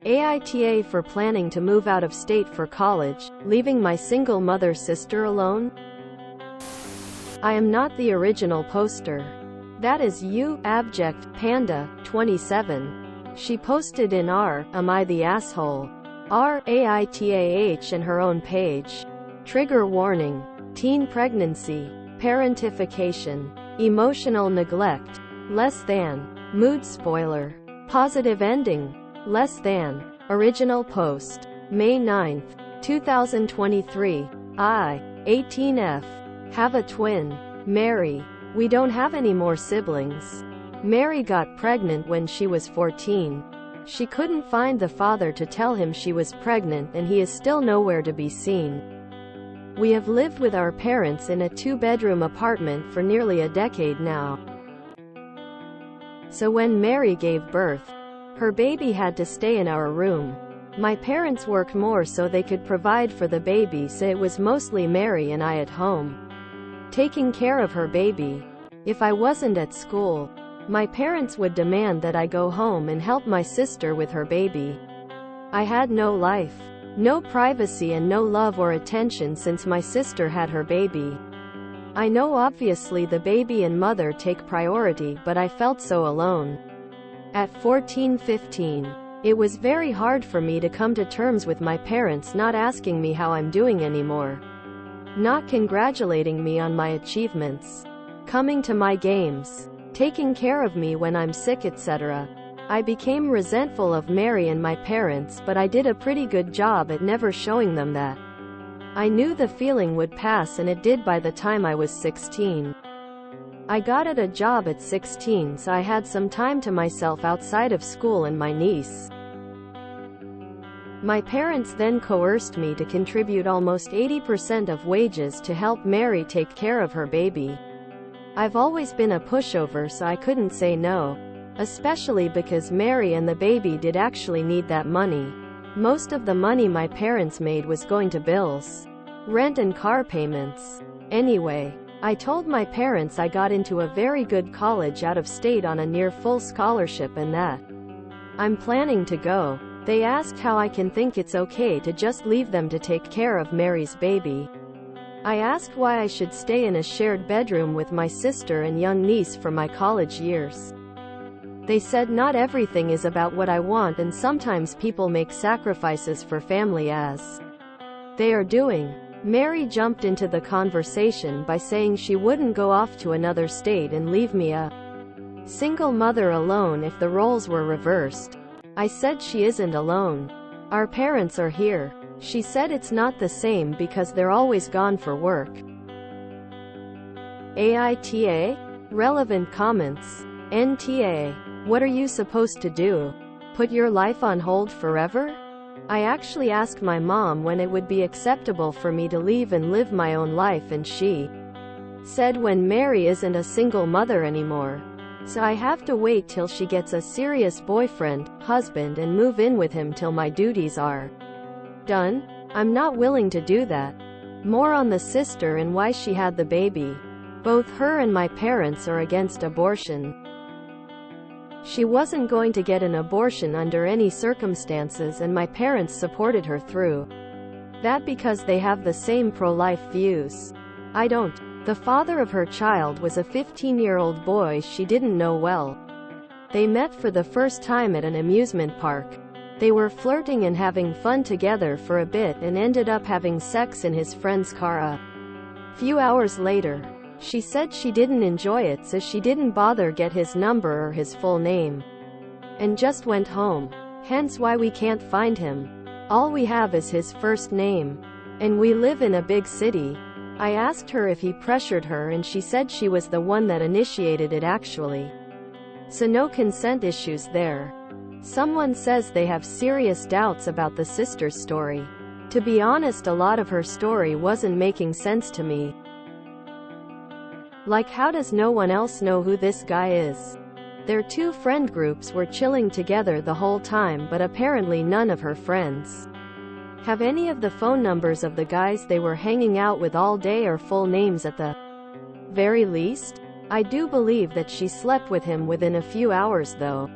AITA for planning to move out of state for college, leaving my single mother sister alone? I am not the original poster. That is you, Abject Panda 27. She posted in r, Am I the Asshole? RAITAH and her own page. Trigger warning. Teen pregnancy. Parentification. Emotional neglect. Less than. Mood spoiler. Positive ending. Less than. Original post. May 9th, 2023. I, 18F. Have a twin. Mary. We don't have any more siblings. Mary got pregnant when she was 14. She couldn't find the father to tell him she was pregnant, and he is still nowhere to be seen. We have lived with our parents in a 2-bedroom apartment for nearly a decade now. So when Mary gave birth, her baby had to stay in our room. My parents worked more so they could provide for the baby, so it was mostly Mary and I at home, taking care of her baby. If I wasn't at school, my parents would demand that I go home and help my sister with her baby. I had no life, no privacy, and no love or attention since my sister had her baby. I know obviously the baby and mother take priority, but I felt so alone. At 14-15, it was very hard for me to come to terms with my parents not asking me how I'm doing anymore, not congratulating me on my achievements, coming to my games, taking care of me when I'm sick, etc. I became resentful of Mary and my parents, but I did a pretty good job at never showing them that. I knew the feeling would pass, and it did by the time I was 16. I got a job at 16, so I had some time to myself outside of school and my niece. My parents then coerced me to contribute almost 80% of wages to help Mary take care of her baby. I've always been a pushover, so I couldn't say no, especially because Mary and the baby did actually need that money. Most of the money my parents made was going to bills, rent and car payments. Anyway, I told my parents I got into a very good college out of state on a near full scholarship and that I'm planning to go. They asked how I can think it's okay to just leave them to take care of Mary's baby. I asked why I should stay in a shared bedroom with my sister and young niece for my college years. They said not everything is about what I want, and sometimes people make sacrifices for family as they are doing. Mary jumped into the conversation by saying she wouldn't go off to another state and leave me a single mother alone if the roles were reversed. I said she isn't alone. Our parents are here. She said it's not the same because they're always gone for work. AITA? Relevant comments. NTA. What are you supposed to do? Put your life on hold forever? I actually asked my mom when it would be acceptable for me to leave and live my own life, and she said when Mary isn't a single mother anymore. So I have to wait till she gets a serious boyfriend, husband, and move in with him till my duties are done? I'm not willing to do that. More on the sister and why she had the baby. Both her and my parents are against abortion. She wasn't going to get an abortion under any circumstances, and my parents supported her through that because they have the same pro-life views. I don't. The father of her child was a 15-year-old boy she didn't know well. They met for the first time at an amusement park. They were flirting and having fun together for a bit and ended up having sex in his friend's car a few hours later. She said she didn't enjoy it, so she didn't bother get his number or his full name, and just went home. Hence why we can't find him. All we have is his first name. And we live in a big city. I asked her if he pressured her, and she said she was the one that initiated it actually. So no consent issues there. Someone says they have serious doubts about the sister's story. To be honest, a lot of her story wasn't making sense to me. Like, how does no one else know who this guy is? Their 2 friend groups were chilling together the whole time, but apparently none of her friends have any of the phone numbers of the guys they were hanging out with all day, or full names at the very least. I do believe that she slept with him within a few hours though.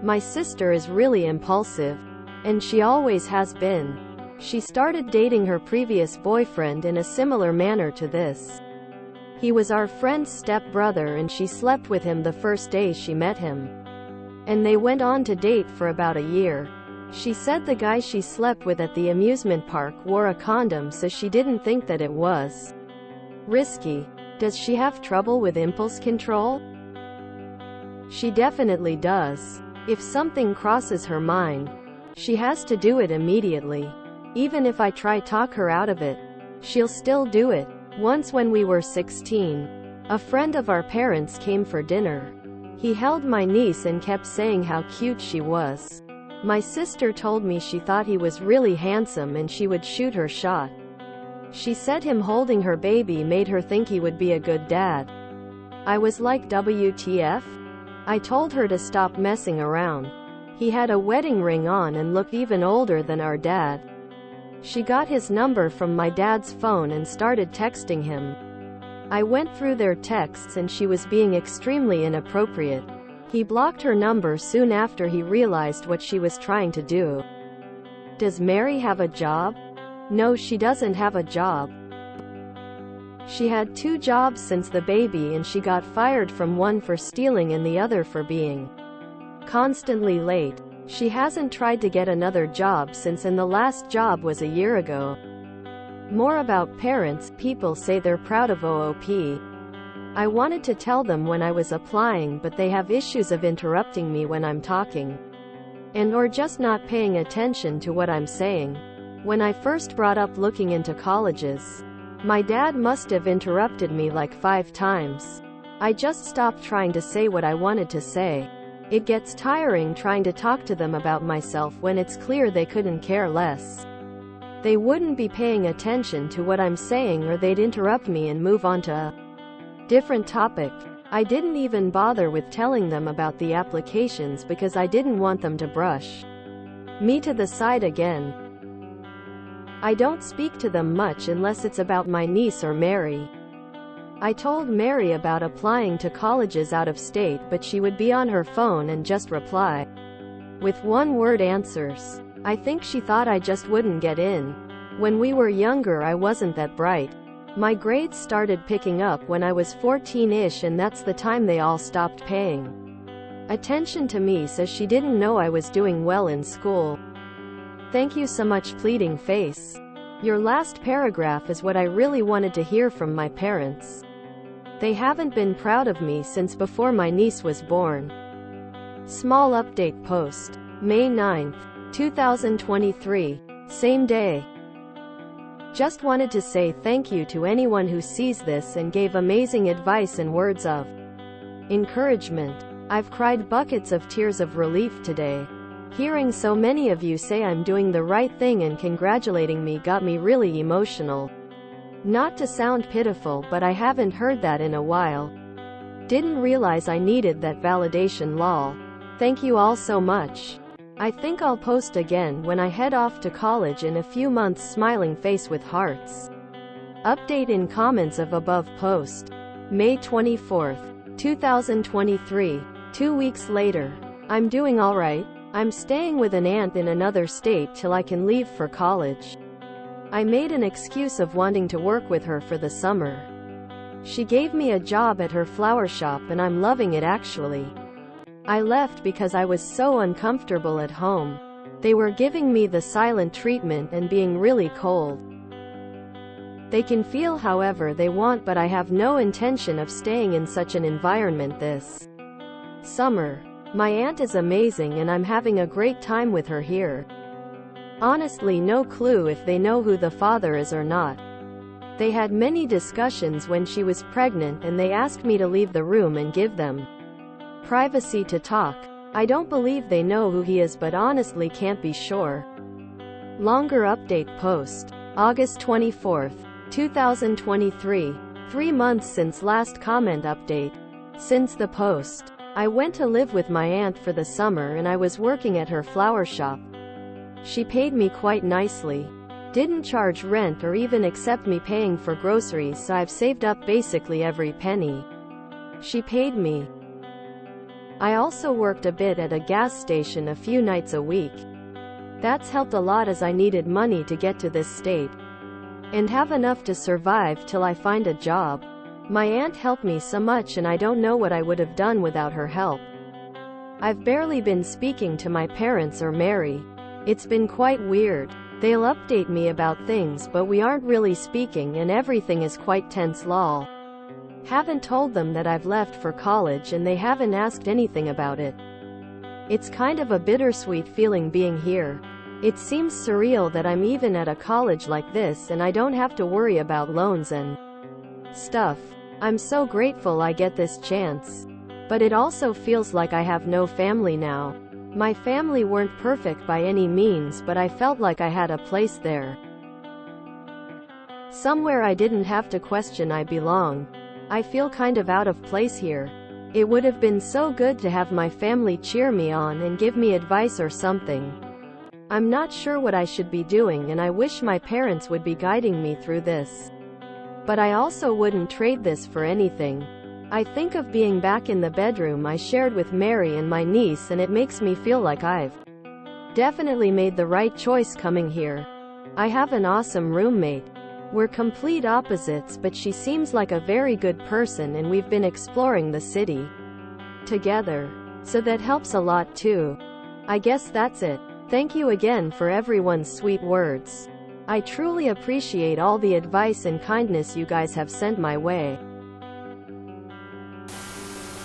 My sister is really impulsive. And she always has been. She started dating her previous boyfriend in a similar manner to this. He was our friend's stepbrother and she slept with him the first day she met him. And they went on to date for about a year. She said the guy she slept with at the amusement park wore a condom, so she didn't think that it was risky. Does she have trouble with impulse control? She definitely does. If something crosses her mind, she has to do it immediately. Even if I try talk her out of it, she'll still do it. Once when we were 16, a friend of our parents came for dinner. He held my niece and kept saying how cute she was. My sister told me she thought he was really handsome and she would shoot her shot. She said him holding her baby made her think he would be a good dad. I was like, WTF? I told her to stop messing around. He had a wedding ring on and looked even older than our dad. She got his number from my dad's phone and started texting him. I went through their texts and she was being extremely inappropriate. He blocked her number soon after he realized what she was trying to do. Does Mary have a job? No, she doesn't have a job. She had 2 jobs since the baby and she got fired from one for stealing and the other for being constantly late. She hasn't tried to get another job since, and the last job was a year ago. More about parents. People say they're proud of OOP. I wanted to tell them when I was applying, but they have issues of interrupting me when I'm talking. Or just not paying attention to what I'm saying. When I first brought up looking into colleges, my dad must have interrupted me like 5 times. I just stopped trying to say what I wanted to say. It gets tiring trying to talk to them about myself when it's clear they couldn't care less. They wouldn't be paying attention to what I'm saying, or they'd interrupt me and move on to a different topic. I didn't even bother with telling them about the applications because I didn't want them to brush me to the side again. I don't speak to them much unless it's about my niece or Mary. I told Mary about applying to colleges out of state, but she would be on her phone and just reply with one-word answers. I think she thought I just wouldn't get in. When we were younger, I wasn't that bright. My grades started picking up when I was 14-ish, and that's the time they all stopped paying attention to me, so she didn't know I was doing well in school. Thank you so much, pleading face. Your last paragraph is what I really wanted to hear from my parents. They haven't been proud of me since before my niece was born. Small update post. May 9th, 2023. Same day. Just wanted to say thank you to anyone who sees this and gave amazing advice and words of encouragement. I've cried buckets of tears of relief today. Hearing so many of you say I'm doing the right thing and congratulating me got me really emotional. Not to sound pitiful, but I haven't heard that in a while. Didn't realize I needed that validation, lol. Thank you all so much. I think I'll post again when I head off to college in a few months, smiling face with hearts. Update in comments of above post. May 24th, 2023. 2 weeks later. I'm doing alright. I'm staying with an aunt in another state till I can leave for college. I made an excuse of wanting to work with her for the summer. She gave me a job at her flower shop and I'm loving it actually. I left because I was so uncomfortable at home. They were giving me the silent treatment and being really cold. They can feel however they want, but I have no intention of staying in such an environment this summer. My aunt is amazing and I'm having a great time with her here. Honestly, no clue if they know who the father is or not. They had many discussions when she was pregnant and they asked me to leave the room and give them privacy to talk. I don't believe they know who he is, but honestly can't be sure. Longer update post. August 24th, 2023. 3 months since last comment update. Since the post, I went to live with my aunt for the summer and I was working at her flower shop. She paid me quite nicely. Didn't charge rent or even accept me paying for groceries, so I've saved up basically every penny she paid me. I also worked a bit at a gas station a few nights a week. That's helped a lot as I needed money to get to this state and have enough to survive till I find a job. My aunt helped me so much and I don't know what I would have done without her help. I've barely been speaking to my parents or Mary. It's been quite weird. They'll update me about things but we aren't really speaking and everything is quite tense lol. Haven't told them that I've left for college and they haven't asked anything about it. It's kind of a bittersweet feeling being here. It seems surreal that I'm even at a college like this and I don't have to worry about loans and stuff. I'm so grateful I get this chance. But it also feels like I have no family now. My family weren't perfect by any means but I felt like I had a place there. Somewhere I didn't have to question I belong. I feel kind of out of place here. It would have been so good to have my family cheer me on and give me advice or something. I'm not sure what I should be doing and I wish my parents would be guiding me through this. But I also wouldn't trade this for anything. I think of being back in the bedroom I shared with Mary and my niece and it makes me feel like I've definitely made the right choice coming here. I have an awesome roommate. We're complete opposites but she seems like a very good person and we've been exploring the city together. So that helps a lot too. I guess that's it. Thank you again for everyone's sweet words. I truly appreciate all the advice and kindness you guys have sent my way.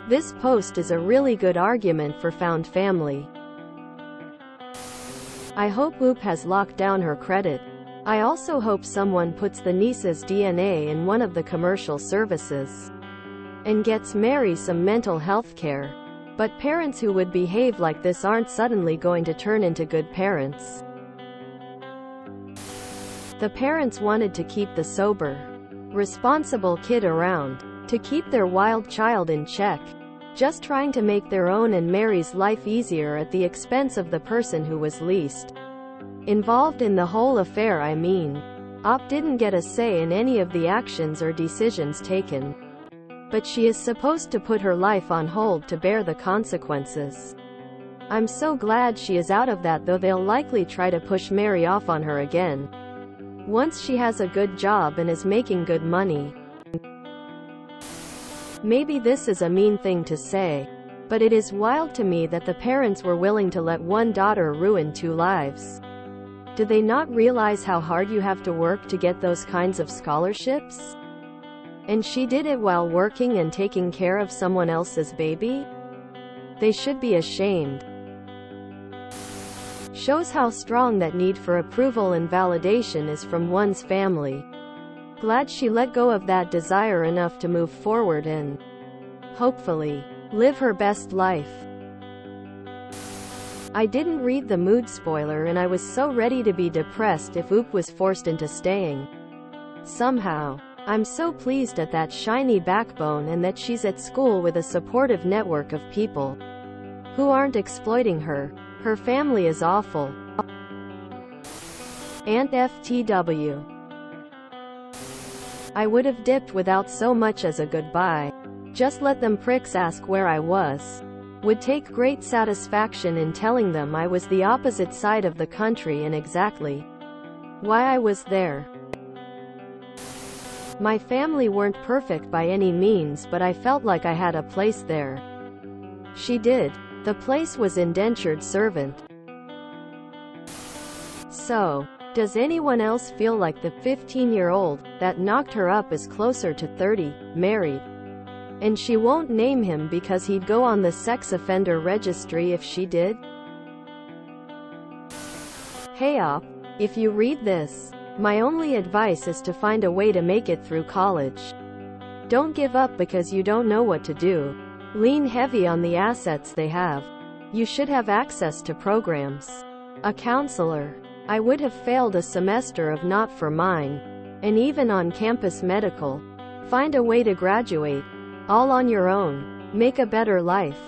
This post is a really good argument for found family. I hope Oop has locked down her credit. I also hope someone puts the niece's DNA in one of the commercial services and gets Mary some mental health care. But parents who would behave like this aren't suddenly going to turn into good parents. The parents wanted to keep the sober, responsible kid around, to keep their wild child in check, just trying to make their own and Mary's life easier at the expense of the person who was least involved in the whole affair. I mean, Op didn't get a say in any of the actions or decisions taken. But she is supposed to put her life on hold to bear the consequences. I'm so glad she is out of that, though they'll likely try to push Mary off on her again once she has a good job and is making good money. Maybe this is a mean thing to say, but it is wild to me that the parents were willing to let one daughter ruin two lives. Do they not realize how hard you have to work to get those kinds of scholarships? And she did it while working and taking care of someone else's baby? They should be ashamed. Shows how strong that need for approval and validation is from one's family. Glad she let go of that desire enough to move forward and, hopefully, live her best life. I didn't read the mood spoiler and I was so ready to be depressed if Oop was forced into staying. Somehow. I'm so pleased at that shiny backbone and that she's at school with a supportive network of people who aren't exploiting her. Her family is awful. Aunt FTW. I would have dipped without so much as a goodbye. Just let them pricks ask where I was. Would take great satisfaction in telling them I was the opposite side of the country and exactly why I was there. My family weren't perfect by any means but I felt like I had a place there. She did. The place was indentured servant. So, does anyone else feel like the 15-year-old that knocked her up is closer to 30, married? And she won't name him because he'd go on the sex offender registry if she did? Hey Op, if you read this, my only advice is to find a way to make it through college. Don't give up because you don't know what to do. Lean heavy on the assets they have. You should have access to programs. A counselor. I would have failed a semester of not for mine. And even on-campus medical. Find a way to graduate. All on your own. Make a better life.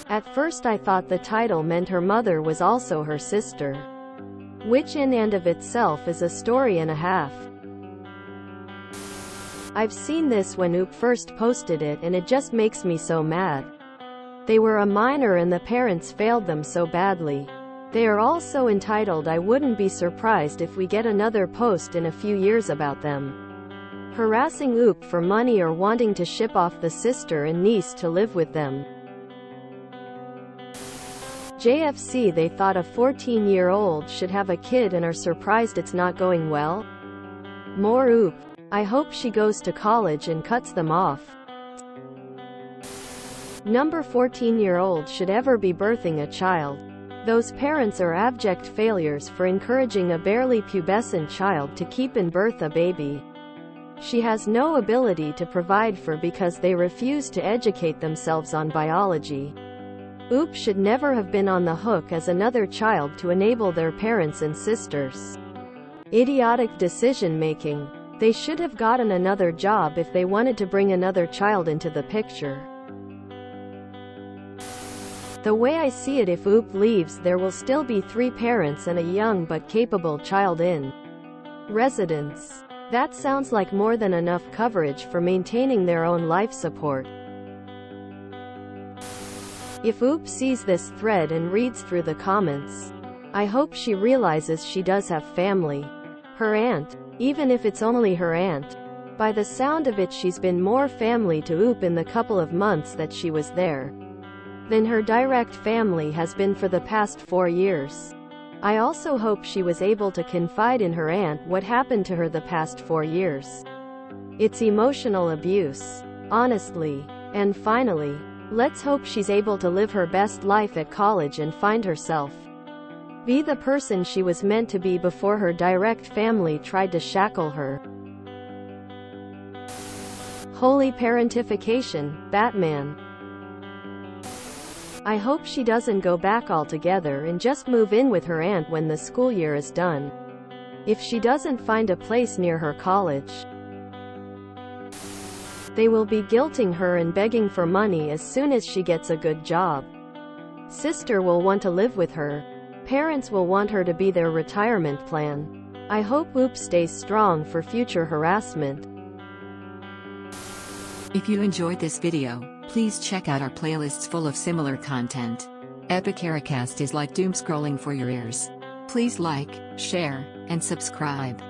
At first I thought the title meant her mother was also her sister. Which in and of itself is a story and a half. I've seen this when Oop first posted it and it just makes me so mad. They were a minor and the parents failed them so badly. They are all so entitled. I wouldn't be surprised if we get another post in a few years about them harassing Oop for money or wanting to ship off the sister and niece to live with them. JFC, they thought a 14-year-old should have a kid and are surprised it's not going well. More Oop. I hope she goes to college and cuts them off. Number 14-year-old should ever be birthing a child. Those parents are abject failures for encouraging a barely pubescent child to keep and birth a baby she has no ability to provide for because they refuse to educate themselves on biology. Oop should never have been on the hook as another child to enable their parents and sisters. Idiotic decision-making. They should have gotten another job if they wanted to bring another child into the picture. The way I see it, if Oop leaves, there will still be 3 parents and a young but capable child in residence. That sounds like more than enough coverage for maintaining their own life support. If Oop sees this thread and reads through the comments, I hope she realizes she does have family. Her aunt. Even if it's only her aunt. By the sound of it, she's been more family to Oop in the couple of months that she was there than her direct family has been for the past 4 years. I also hope she was able to confide in her aunt what happened to her the past 4 years. It's emotional abuse. Honestly. And finally, let's hope she's able to live her best life at college and find herself. Be the person she was meant to be before her direct family tried to shackle her. Holy parentification, Batman. I hope she doesn't go back altogether and just move in with her aunt when the school year is done. If she doesn't find a place near her college, they will be guilting her and begging for money as soon as she gets a good job. Sister will want to live with her. Parents will want her to be their retirement plan. I hope Oop stays strong for future harassment. If you enjoyed this video, please check out our playlists full of similar content. Epic Aracast is like doom scrolling for your ears. Please like, share, and subscribe.